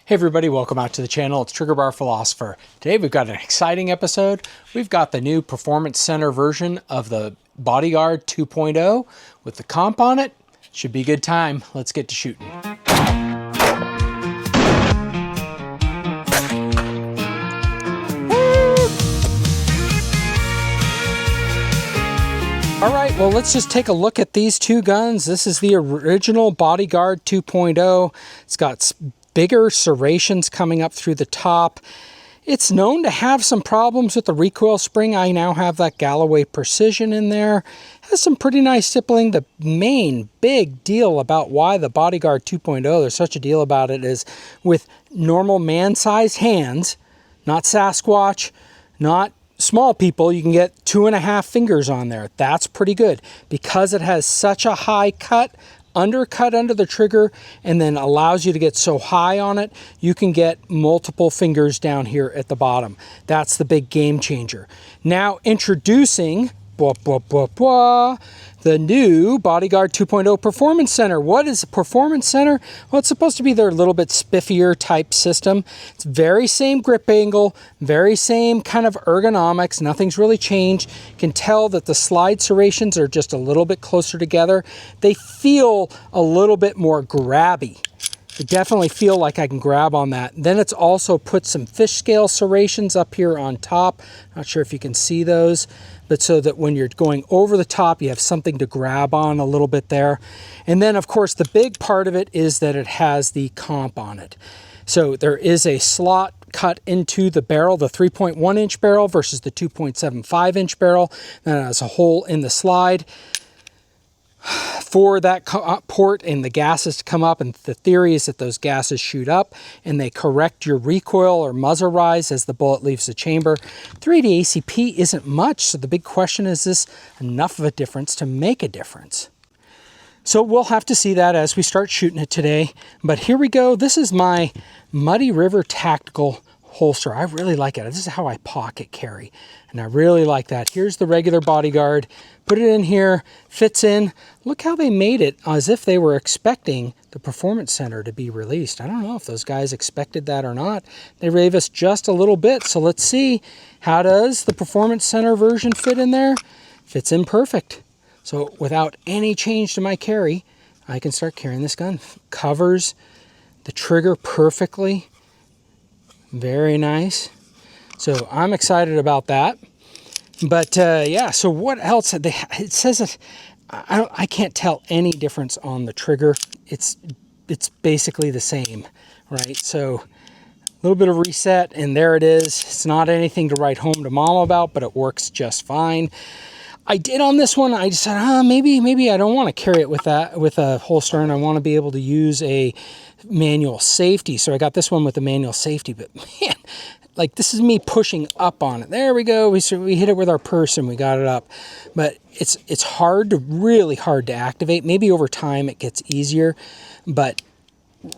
Hey everybody, welcome out to the channel. It's Trigger Bar Philosopher. Today we've got an exciting episode. We've got the new Performance Center version of the Bodyguard 2.0 with the comp on it. Should be a good time. Let's get to shooting. All right, well, let's just take a look at these two guns. This is the original Bodyguard 2.0. It's got bigger serrations coming up through the top. It's known to have some problems with the recoil spring. I now have that Galloway Precision in there. Has some pretty nice stippling. The main big deal about why the Bodyguard 2.0, there's such a deal about it, is with normal man-sized hands, not Sasquatch, not small people, you can get 2.5 fingers on there. That's pretty good because it has such a high undercut under the trigger, and then allows you to get so high on it, you can get multiple fingers down here at the bottom. That's the big game changer. Now introducing the new Bodyguard 2.0 Performance Center. What is a Performance Center? Well, it's supposed to be their little bit spiffier type system. It's very same grip angle, very same kind of ergonomics. Nothing's really changed. You can tell that the slide serrations are just a little bit closer together. They feel a little bit more grabby. I definitely feel like I can grab on that. Then it's also put some fish scale serrations up here on top. Not sure if you can see those, but so that when you're going over the top, you have something to grab on a little bit there. And then of course, the big part of it is that it has the comp on it. So there is a slot cut into the barrel, the 3.1 inch barrel versus the 2.75 inch barrel. Then it has a hole in the slide for that port and the gases to come up, and the theory is that those gases shoot up and they correct your recoil or muzzle rise as the bullet leaves the chamber. 380 ACP isn't much, so the big question is this enough of a difference to make a difference? So we'll have to see that as we start shooting it today. But here we go. This is my Muddy River Tactical holster. I really like it. This is how I pocket carry, and I really like that. Here's the regular Bodyguard. Put it in here, fits in. Look how they made it as if they were expecting the Performance Center to be released. I don't know if those guys expected that or not. They gave us just a little bit, so let's see. How does the Performance Center version fit in there? Fits in perfect. So without any change to my carry, I can start carrying this gun. Covers the trigger perfectly. Very nice. So I'm excited about that. But yeah, so what else? It says that I can't tell any difference on the trigger. It's basically the same, right? So a little bit of reset, and there it is. It's not anything to write home to mom about, but it works just fine. I did on this one, I decided, maybe I don't want to carry it with a holster, and I want to be able to use a manual safety. So I got this one with the manual safety, but man, like this is me pushing up on it. There we go. We hit it with our purse and we got it up. But it's really hard to activate. Maybe over time it gets easier, but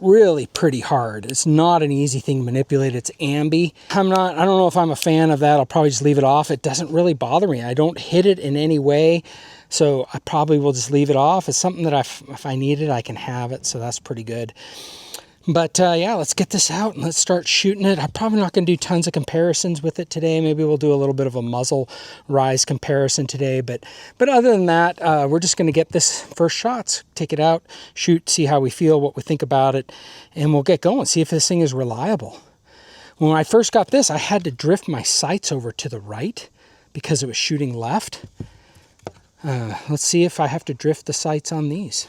really pretty hard. It's not an easy thing to manipulate. It's ambi. I don't know if I'm a fan of that. I'll probably just leave it off. It doesn't really bother me. I don't hit it in any way. So I probably will just leave it off. It's something that if I need it, I can have it. So that's pretty good. But yeah, let's get this out and let's start shooting it. I'm probably not going to do tons of comparisons with it today. Maybe we'll do a little bit of a muzzle rise comparison today. But other than that, we're just going to get this first shots, take it out, shoot, see how we feel, what we think about it, and we'll get going, see if this thing is reliable. When I first got this, I had to drift my sights over to the right because it was shooting left. Let's see if I have to drift the sights on these.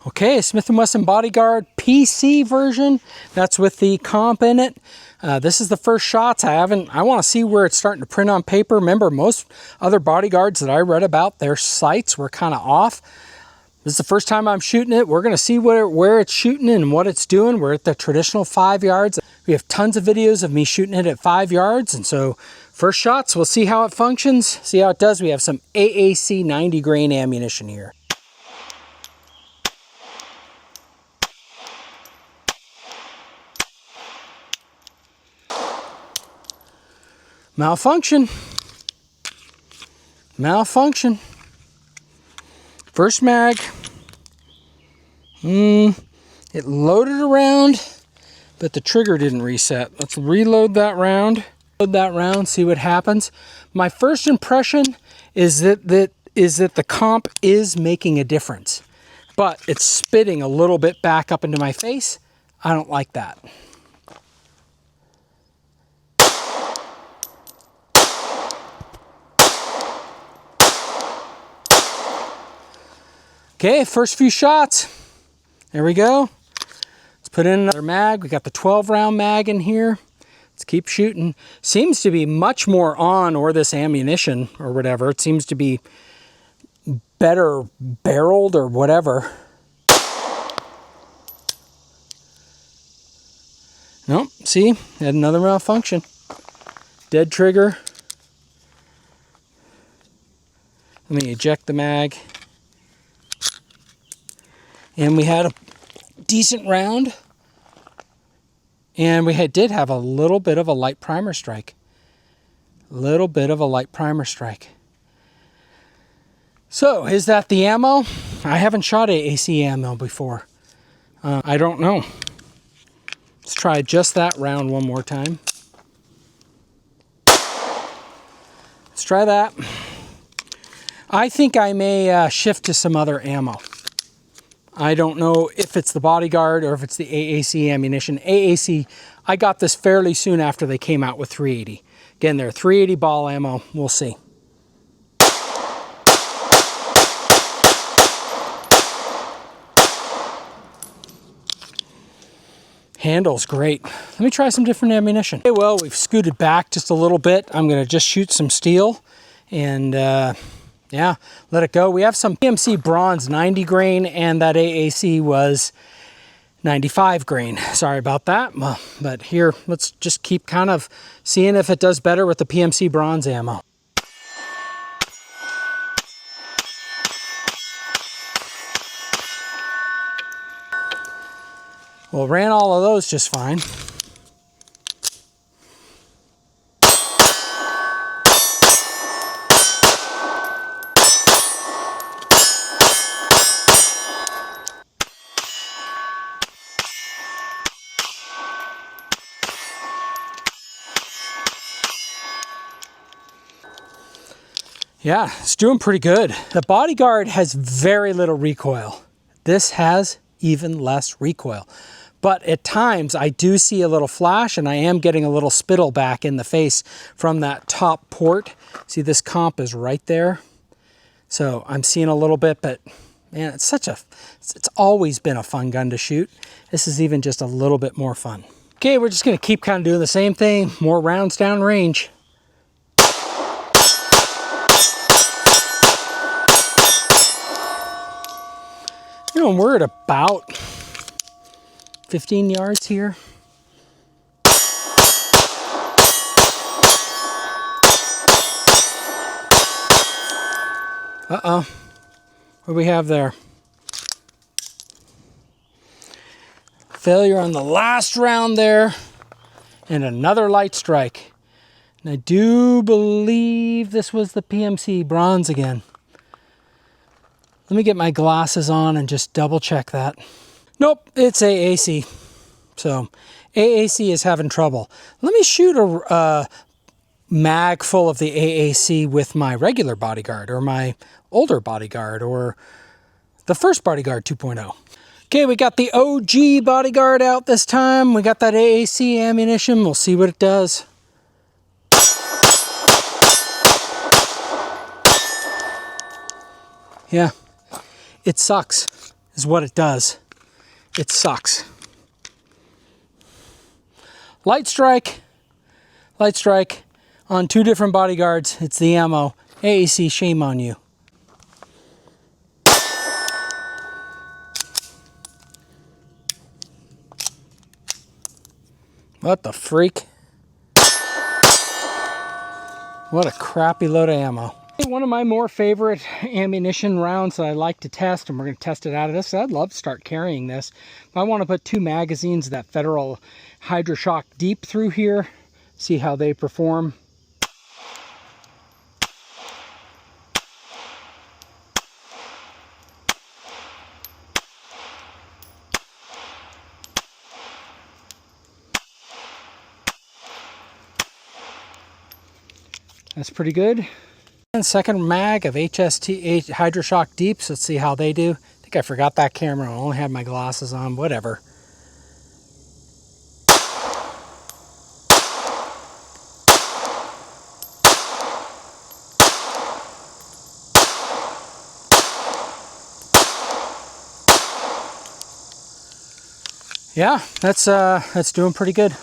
Okay, Smith Wesson Bodyguard PC version. That's with the comp in it. This is the first shots. I want to see where it's starting to print on paper. Remember, most other Bodyguards that I read about, their sights were kind of off. This is the first time I'm shooting it. We're going to see where it's shooting and what it's doing. We're at the traditional 5 yards. We have tons of videos of me shooting it at 5 yards. And so first shots, we'll see how it functions, see how it does. We have some AAC 90 grain ammunition here. Malfunction. First mag. It loaded around but the trigger didn't reset. Let's reload that round. Load that round, see what happens. My first impression is that the comp is making a difference, but it's spitting a little bit back up into my face. I don't like that. Okay, first few shots. There we go. Let's put in another mag. We got the 12 round mag in here. Let's keep shooting. Seems to be much more on, or this ammunition or whatever. It seems to be better barreled or whatever. Nope, see, had another malfunction. Dead trigger. Let me eject the mag. And we had a decent round. And we did have a little bit of a light primer strike. So, is that the ammo? I haven't shot AAC ammo before. I don't know. Let's try just that round one more time. Let's try that. I think I may shift to some other ammo. I don't know if it's the Bodyguard or if it's the AAC ammunition. AAC, I got this fairly soon after they came out with 380. Again, they're 380 ball ammo. We'll see. Handle's great. Let me try some different ammunition. Okay, well, we've scooted back just a little bit. I'm going to just shoot some steel and yeah, let it go. We have some PMC Bronze 90 grain, and that AAC was 95 grain. Sorry about that. But here, let's just keep kind of seeing if it does better with the PMC Bronze ammo. Well, ran all of those just fine. Yeah, it's doing pretty good. The Bodyguard has very little recoil. This has even less recoil. But at times I do see a little flash, and I am getting a little spittle back in the face from that top port. See, this comp is right there. So I'm seeing a little bit, but man, it's always been a fun gun to shoot. This is even just a little bit more fun. Okay, we're just gonna keep kind of doing the same thing, more rounds down range. You know, we're at about 15 yards here. Uh-oh. What do we have there? Failure on the last round there. And another light strike. And I do believe this was the PMC Bronze again. Let me get my glasses on and just double check that. Nope, it's AAC. So AAC is having trouble. Let me shoot a mag full of the AAC with my regular Bodyguard, or my older Bodyguard, or the first Bodyguard 2.0. Okay, we got the OG Bodyguard out this time. We got that AAC ammunition. We'll see what it does. Yeah, it sucks, is what it does. It sucks. Light strike on two different Bodyguards. It's the ammo. AAC, shame on you. What the freak? What a crappy load of ammo. One of my more favorite ammunition rounds that I like to test, and we're going to test it out of this. I'd love to start carrying this. I want to put 2 magazines of that Federal Hydra-Shok Deep through here, see how they perform. That's pretty good. And second mag of HST Hydra-Shok Deeps. Let's see how they do. I think I forgot that camera. I only had my glasses on. Whatever. Yeah, that's doing pretty good.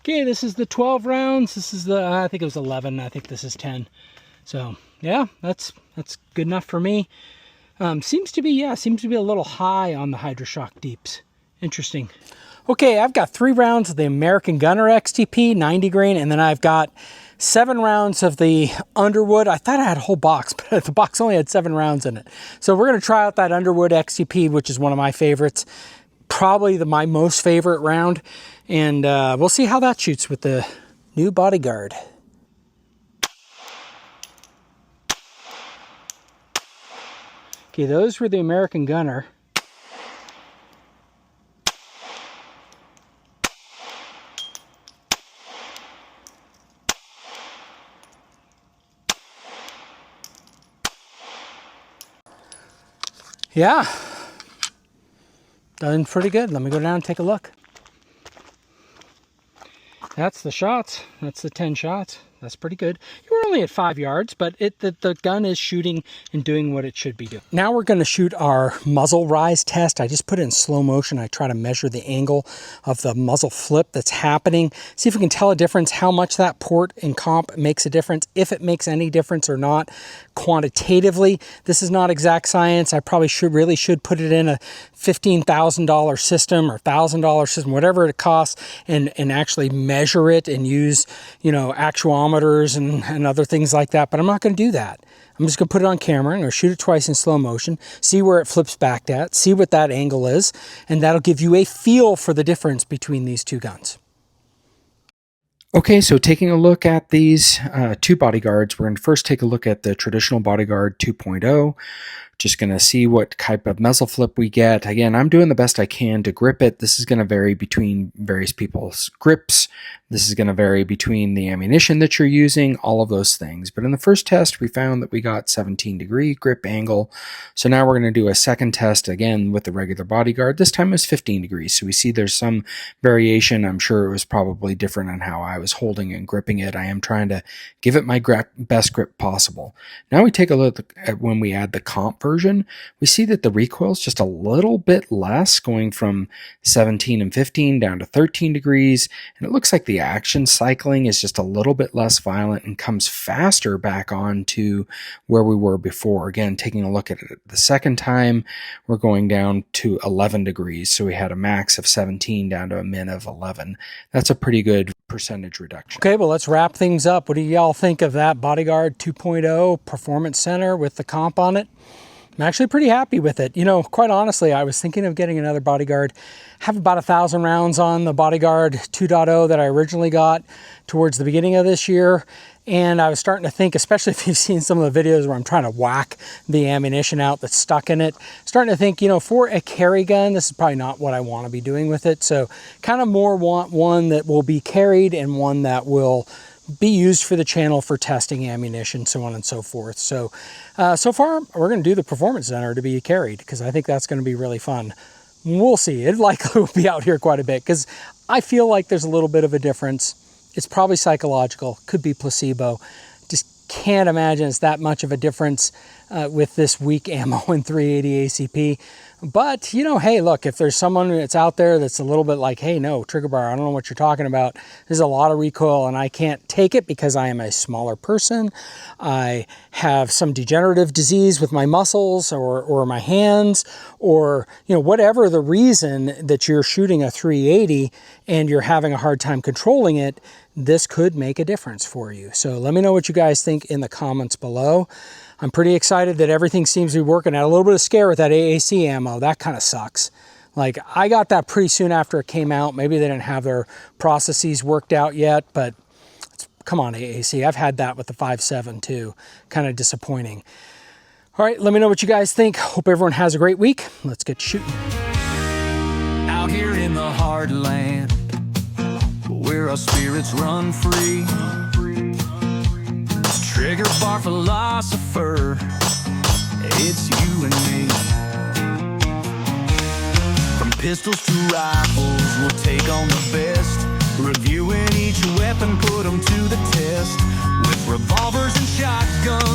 Okay, this is the 12 rounds. This is the, I think it was 11. I think this is 10. So yeah, that's good enough for me. Seems to be a little high on the Hydra-Shok Deeps. Interesting. Okay, I've got 3 rounds of the American Gunner XTP 90 grain, and then I've got 7 rounds of the Underwood. I thought I had a whole box, but the box only had 7 rounds in it. So we're gonna try out that Underwood XTP, which is one of my favorites. Probably my most favorite round, and we'll see how that shoots with the new Bodyguard. Okay, those were the American Gunner. Yeah. Done pretty good. Let me go down and take a look. That's the shots. That's the 10 shots. That's pretty good. You were only at 5 yards, but the gun is shooting and doing what it should be doing. Now we're going to shoot our muzzle rise test. I just put it in slow motion. I try to measure the angle of the muzzle flip that's happening. See if we can tell a difference, how much that port and comp makes a difference, if it makes any difference or not. Quantitatively, this is not exact science. I probably really should put it in a $15,000 system or $1,000 system, whatever it costs, and actually measure it and use, you know, actual and other things like that, but I'm not going to do that. I'm just going to put it on camera. I'm going to shoot it twice in slow motion, see where it flips back at, see what that angle is, and that'll give you a feel for the difference between these two guns. Okay, so taking a look at these 2 Bodyguards, we're going to first take a look at the traditional Bodyguard 2.0. Just going to see what type of muzzle flip we get. Again, I'm doing the best I can to grip it. This is going to vary between various people's grips. This is going to vary between the ammunition that you're using, all of those things. But in the first test, we found that we got 17-degree grip angle. So now we're going to do a second test again with the regular Bodyguard. This time it was 15 degrees. So we see there's some variation. I'm sure it was probably different on how I was holding and gripping it. I am trying to give it my best grip possible. Now we take a look at when we add the comp version. We see that the recoil is just a little bit less, going from 17 and 15 down to 13 degrees. And it looks like the action cycling is just a little bit less violent and comes faster back on to where we were before. Again, taking a look at it the second time, we're going down to 11 degrees. So we had a max of 17 down to a min of 11. That's a pretty good percentage reduction. Okay, well, let's wrap things up. What do y'all think of that Bodyguard 2.0 Performance Center with the comp on it? I'm actually pretty happy with it. You know, quite honestly, I was thinking of getting another Bodyguard. I have about 1,000 rounds on the Bodyguard 2.0 that I originally got towards the beginning of this year. And I was starting to think, especially if you've seen some of the videos where I'm trying to whack the ammunition out that's stuck in it, starting to think, you know, for a carry gun, this is probably not what I want to be doing with it. So kind of more want one that will be carried and one that will be used for the channel for testing ammunition, so on and so forth. So, so far, we're going to do the Performance Center to be carried because I think that's going to be really fun. We'll see. It likely will be out here quite a bit because I feel like there's a little bit of a difference. It's probably psychological, could be placebo. Just can't imagine it's that much of a difference with this weak ammo in 380 ACP. But, you know, hey, look, if there's someone that's out there that's a little bit like, hey, no, trigger bar, I don't know what you're talking about. There's a lot of recoil and I can't take it because I am a smaller person. I have some degenerative disease with my muscles or my hands, or, you know, whatever the reason that you're shooting a 380 and you're having a hard time controlling it, this could make a difference for you. So let me know what you guys think in the comments below. I'm pretty excited that everything seems to be working out. A little bit of scare with that AAC ammo. That kind of sucks. Like, I got that pretty soon after it came out. Maybe they didn't have their processes worked out yet, but come on, AAC. I've had that with the 5.7 too. Kind of disappointing. All right, let me know what you guys think. Hope everyone has a great week. Let's get shooting. Out here in the hard land, where our spirits run free, trigger bar philosopher, it's you and me. From pistols to rifles, we'll take on the best. Reviewing each weapon, put them to the test. With revolvers and shotguns,